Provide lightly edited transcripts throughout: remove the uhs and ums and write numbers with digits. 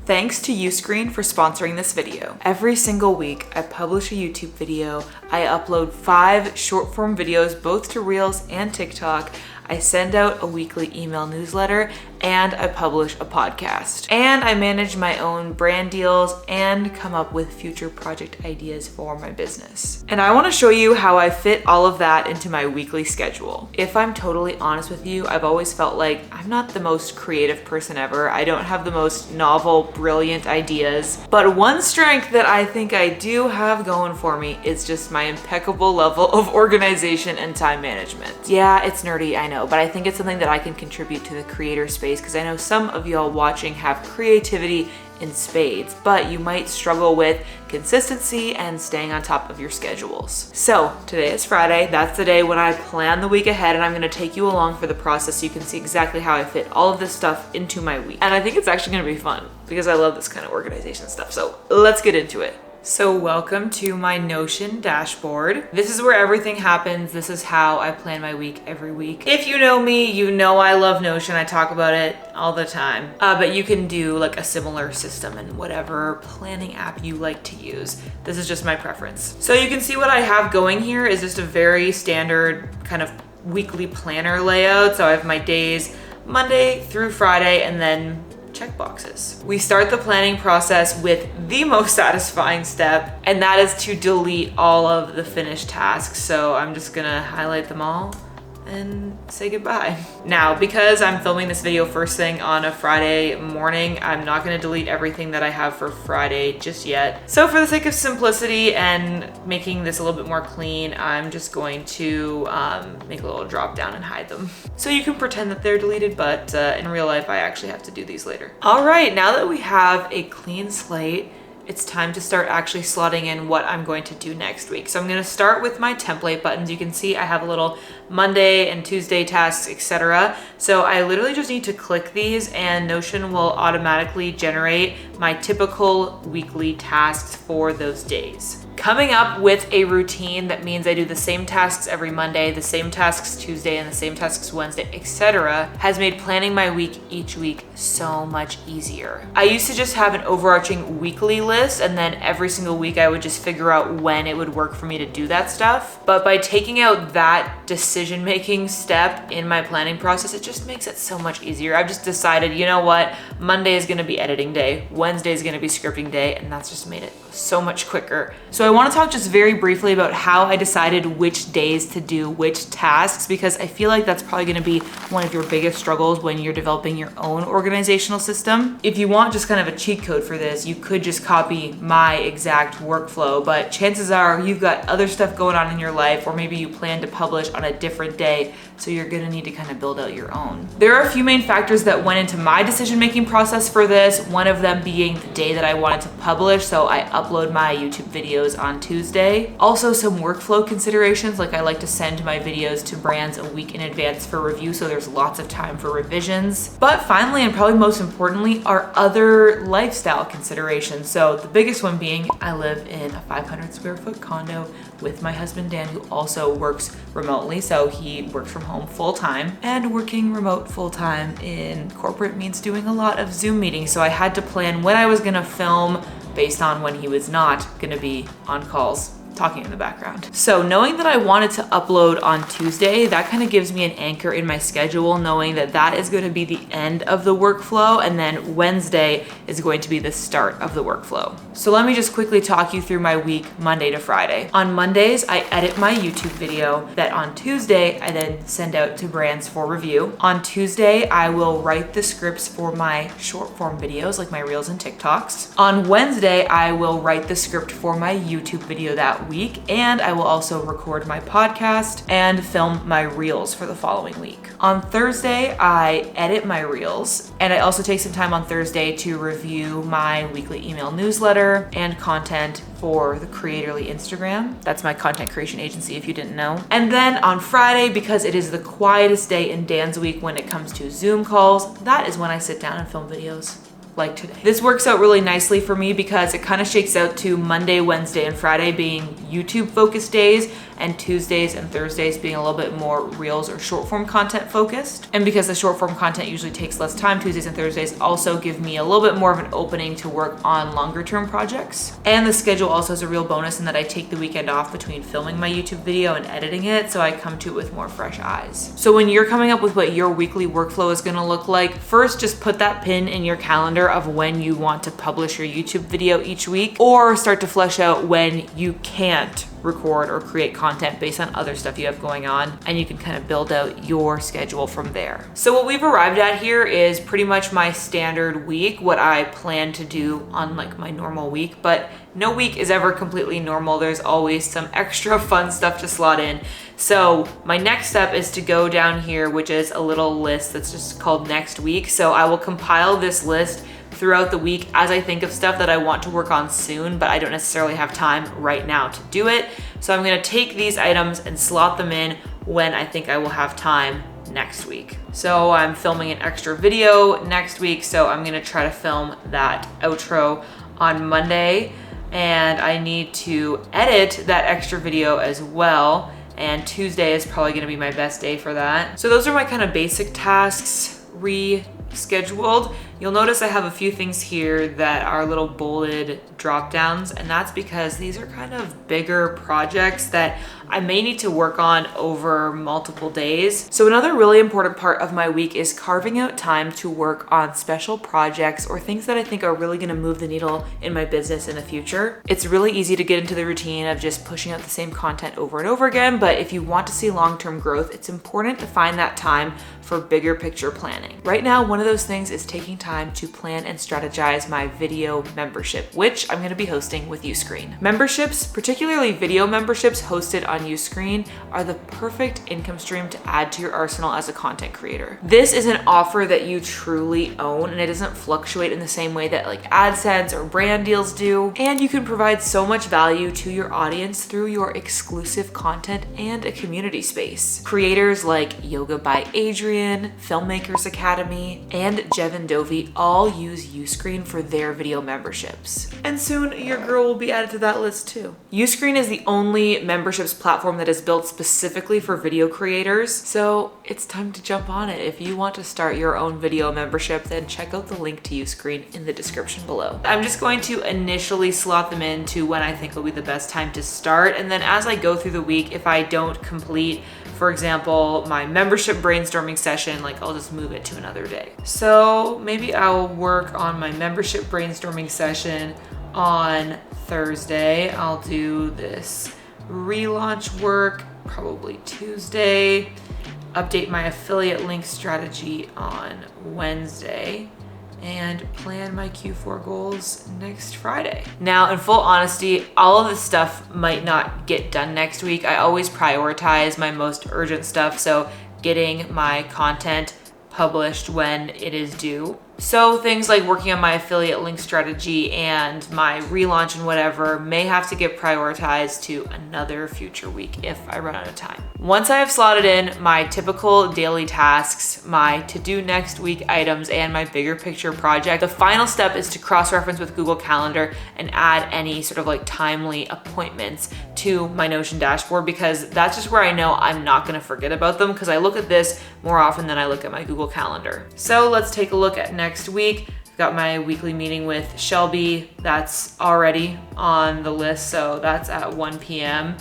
Thanks to Uscreen for sponsoring this video. Every single week, I publish a YouTube video. I upload 5 short form videos, both to Reels and TikTok. I send out a weekly email newsletter, and I publish a podcast. And I manage my own brand deals and come up with future project ideas for my business. And I want to show you how I fit all of that into my weekly schedule. If I'm totally honest with you, I've always felt like I'm not the most creative person ever. I don't have the most novel, brilliant ideas. But one strength that I think I do have going for me is just my impeccable level of organization and time management. Yeah, it's nerdy, I know, but I think it's something that I can contribute to the creator space because I know some of y'all watching have creativity in spades, but you might struggle with consistency and staying on top of your schedules. So today is Friday. That's the day when I plan the week ahead, and I'm gonna take you along for the process so you can see exactly how I fit all of this stuff into my week. And I think it's actually gonna be fun because I love this kind of organization stuff. So let's get into it. So welcome to my Notion dashboard. This is where everything happens. This is how I plan my week every week. If you know me, you know I love Notion. I talk about it all the time. But you can do like a similar system in whatever planning app you like to use. This is just my preference. So you can see what I have going here is just a very standard kind of weekly planner layout. So I have my days Monday through Friday and then check boxes. We start the planning process with the most satisfying step, and that is to delete all of the finished tasks. So I'm just gonna highlight them all and say goodbye. Now, because I'm filming this video first thing on a Friday morning, I'm not gonna delete everything that I have for Friday just yet. So for the sake of simplicity and making this a little bit more clean, I'm just going to make a little drop down and hide them. So you can pretend that they're deleted, but in real life, I actually have to do these later. All right, now that we have a clean slate, it's time to start actually slotting in what I'm going to do next week. So I'm gonna start with my template buttons. You can see I have a little Monday and Tuesday tasks, etc. So I literally just need to click these and Notion will automatically generate my typical weekly tasks for those days. Coming up with a routine that means I do the same tasks every Monday, the same tasks Tuesday, and the same tasks Wednesday, etc., has made planning my week each week so much easier. I used to just have an overarching weekly list, and then every single week I would just figure out when it would work for me to do that stuff. But by taking out that decision-making step in my planning process, it just makes it so much easier. I've just decided, you know what, Monday is gonna be editing day, Wednesday is gonna be scripting day, and that's just made it so much quicker. So I want to talk just very briefly about how I decided which days to do which tasks, because I feel like that's probably going to be one of your biggest struggles when you're developing your own organizational system. If you want just kind of a cheat code for this, you could just copy my exact workflow, but chances are you've got other stuff going on in your life, or maybe you plan to publish on a different day, so you're going to need to kind of build out your own. There are a few main factors that went into my decision-making process for this, one of them being the day that I wanted to publish, so I upload my YouTube videos on Tuesday. Also some workflow considerations, like I like to send my videos to brands a week in advance for review, so there's lots of time for revisions. But finally, and probably most importantly, are other lifestyle considerations. So the biggest one being I live in a 500 square foot condo with my husband Dan, who also works remotely, so he works from home full-time, and working remote full-time in corporate means doing a lot of Zoom meetings, so I had to plan when I was gonna film based on when he was not gonna be on calls talking in the background. So knowing that I wanted to upload on Tuesday, that kind of gives me an anchor in my schedule, knowing that that is going to be the end of the workflow, and then Wednesday is going to be the start of the workflow. So let me just quickly talk you through my week, Monday to Friday. On Mondays, I edit my YouTube video that on Tuesday, I then send out to brands for review. On Tuesday, I will write the scripts for my short form videos, like my Reels and TikToks. On Wednesday, I will write the script for my YouTube video that week, and I will also record my podcast and film my Reels for the following week. On Thursday, I edit my Reels, and I also take some time on Thursday to review my weekly email newsletter and content for the Creatorly Instagram. That's my content creation agency, if you didn't know. And then on Friday, because it is the quietest day in Dan's week when it comes to Zoom calls, that is when I sit down and film videos. like today. This works out really nicely for me because it kind of shakes out to Monday, Wednesday, and Friday being YouTube focused days, and Tuesdays and Thursdays being a little bit more Reels or short form content focused. And because the short form content usually takes less time, Tuesdays and Thursdays also give me a little bit more of an opening to work on longer term projects. And the schedule also has a real bonus in that I take the weekend off between filming my YouTube video and editing it, so I come to it with more fresh eyes. So when you're coming up with what your weekly workflow is gonna look like, first just put that pin in your calendar of when you want to publish your YouTube video each week, or start to flesh out when you can't record or create content based on other stuff you have going on, and you can kind of build out your schedule from there. So what we've arrived at here is pretty much my standard week, what I plan to do on like my normal week, but no week is ever completely normal. There's always some extra fun stuff to slot in. So my next step is to go down here, which is a little list that's just called next week. So I will compile this list throughout the week as I think of stuff that I want to work on soon, but I don't necessarily have time right now to do it. So I'm gonna take these items and slot them in when I think I will have time next week. So I'm filming an extra video next week, so I'm gonna try to film that outro on Monday, and I need to edit that extra video as well, and Tuesday is probably gonna be my best day for that. So those are my kind of basic tasks rescheduled. You'll notice I have a few things here that are little bolded drop downs, and that's because these are kind of bigger projects that I may need to work on over multiple days. So another really important part of my week is carving out time to work on special projects or things that I think are really gonna move the needle in my business in the future. It's really easy to get into the routine of just pushing out the same content over and over again, but if you want to see long-term growth, it's important to find that time for bigger picture planning. Right now, one of those things is taking time to plan and strategize my video membership, which I'm gonna be hosting with Uscreen. Memberships, particularly video memberships hosted on Uscreen, are the perfect income stream to add to your arsenal as a content creator. This is an offer that you truly own, and it doesn't fluctuate in the same way that like AdSense or brand deals do. And you can provide so much value to your audience through your exclusive content and a community space. Creators like Yoga by Adrian, Filmmakers Academy, and Jevin Dovey all use Uscreen for their video memberships. And soon your girl will be added to that list too. Uscreen is the only memberships platform that is built specifically for video creators, so it's time to jump on it. If you want to start your own video membership, then check out the link to Uscreen in the description below. I'm just going to initially slot them into when I think will be the best time to start, and then as I go through the week, if I don't complete, for example, my membership brainstorming session, like I'll just move it to another day. So maybe I'll work on my membership brainstorming session on Thursday. I'll do this relaunch work probably Tuesday, update my affiliate link strategy on Wednesday, and plan my Q4 goals next Friday. Now, in full honesty, all of this stuff might not get done next week. I always prioritize my most urgent stuff, so getting my content published when it is due. So things like working on my affiliate link strategy and my relaunch and whatever may have to get prioritized to another future week if I run out of time. Once I have slotted in my typical daily tasks, my to-do next week items, and my bigger picture project, the final step is to cross-reference with Google Calendar and add any sort of like timely appointments to my Notion dashboard, because that's just where I know I'm not gonna forget about them, because I look at this more often than I look at my Google Calendar. So let's take a look at next week. I've got my weekly meeting with Shelby. That's already on the list, so that's at 1 p.m.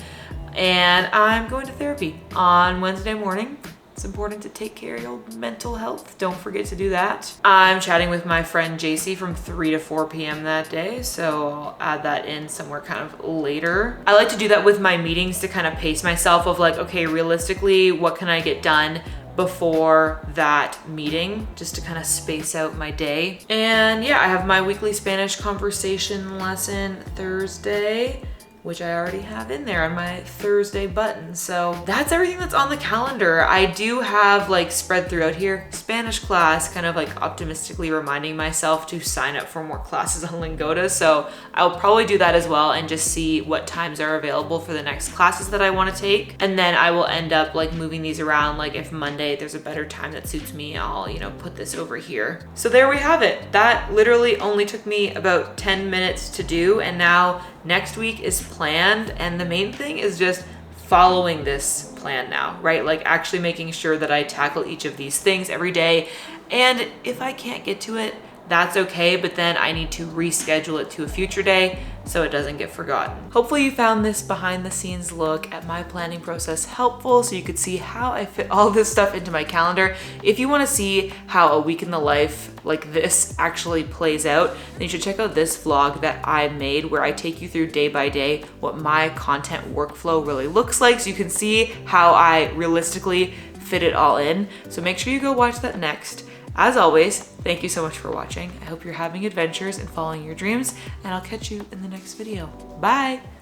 And I'm going to therapy on Wednesday morning. It's important to take care of your mental health. Don't forget to do that. I'm chatting with my friend JC from 3 to 4 p.m. that day, so I'll add that in somewhere kind of later. I like to do that with my meetings to kind of pace myself of like, okay, realistically, what can I get done before that meeting, just to kind of space out my day. And yeah, I have my weekly Spanish conversation lesson Thursday. which I already have in there on my Thursday button. So that's everything that's on the calendar. I do have like spread throughout here, Spanish class, kind of like optimistically reminding myself to sign up for more classes on Lingoda. So I'll probably do that as well and just see what times are available for the next classes that I want to take. And then I will end up like moving these around. Like if Monday there's a better time that suits me, I'll, you know, put this over here. So there we have it. That literally only took me about 10 minutes to do. And now next week is planned. And the main thing is just following this plan now, right? Like actually making sure that I tackle each of these things every day. And if I can't get to it, that's okay, but then I need to reschedule it to a future day so it doesn't get forgotten. Hopefully you found this behind the scenes look at my planning process helpful so you could see how I fit all this stuff into my calendar. If you want to see how a week in the life like this actually plays out, then you should check out this vlog that I made where I take you through day by day what my content workflow really looks like so you can see how I realistically fit it all in. So make sure you go watch that next. As always, thank you so much for watching. I hope you're having adventures and following your dreams, and I'll catch you in the next video. Bye!